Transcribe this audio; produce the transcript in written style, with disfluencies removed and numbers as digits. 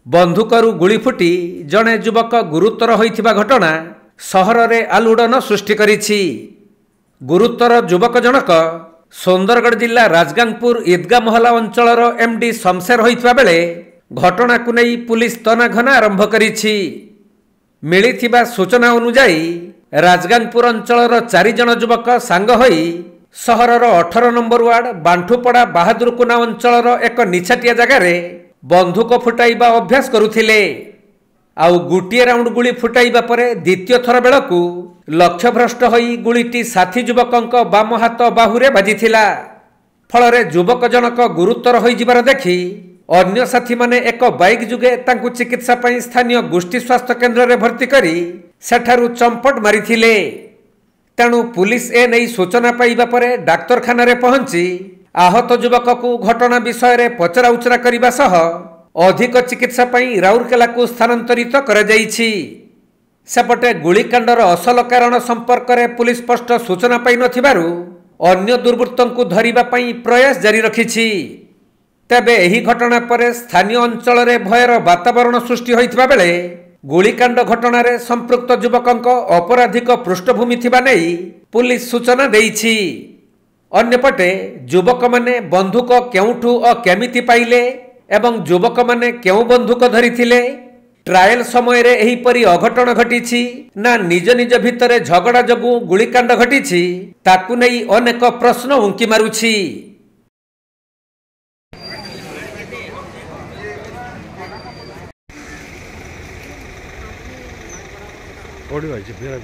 बंधुकरू गुली फुटी जड़े युवक गुरुतर होइथिबा घटना सहर में आलोड़न सृष्टि करिछि। गुरुतर युवक जनक सुंदरगढ़ जिला राजगांगपुर ईदगाह मोहल्ला अंचलर एमडी शमशेर होइथिबा बेले घटना को नहीं पुलिस तनाघना आरंभ करिछि। मिलिथिबा सूचना अनुसार राजगांगपुर अंचलर 4 जन युवक सांग होई सहरर 18 नंबर वार्ड बांठुपड़ा बाहादुरकुना अंचलर एक निछाटिया जगार बंधुक फुटाइबा अभ्यास करुथिले। आउ गुटिए राउंड गुली फुटाइबा परे द्वितीय थर बेलकु लक्ष्यभ्रष्ट होई गुलीटी साथी युवकंक बाम हाथ बाहुरे बाजिथिला। फलरे युवक जनक गुरुतर होई जिबार देखि अन्य साथी माने एक बाइक जुगे तांकु चिकित्सा पई स्थानीय गोष्ठी स्वास्थ्य केन्द्र रे भर्ती करी सेठारु चंपट मारिथिले। तेणु पुलिस ए नहीं सूचना पाइबा परे डाक्तरखाना रे पहुंची आहत युवक को घटना विषय रे पचरा उचरा करिबा सह अधिक चिकित्सा पई राउरकेला को स्थानांतरित करा जाइछि। सेपटे गुलिकांडर असल कारण संपर्क में पुलिस स्पष्ट सूचना पाई नथिबारु अन्य दुर्वृत्तों को धरिबा पई प्रयास जारी रखिछि। तेबे एही घटना पर स्थानीय अंचल रे भयर वातावरण सृष्टि होइथिबा बेले गुलिकांड घटना रे संपृक्त युवकंक अपराधिक पृष्ठभूमि थिबा नेई पुलिस सूचना देइछि। अन्यपटे युवक माने बंधुक केउठु और केमिति पाइले एवं युवक माने केउ बंधुक धरिथिले, ट्रायल समय रे एही परी अघटन घटिछि ना निज निज भितरे झगड़ा जगु गुलिकांड घटिछि ताकु नेई अनेक प्रश्न उंकी मारुछि। ओडी भाई फिर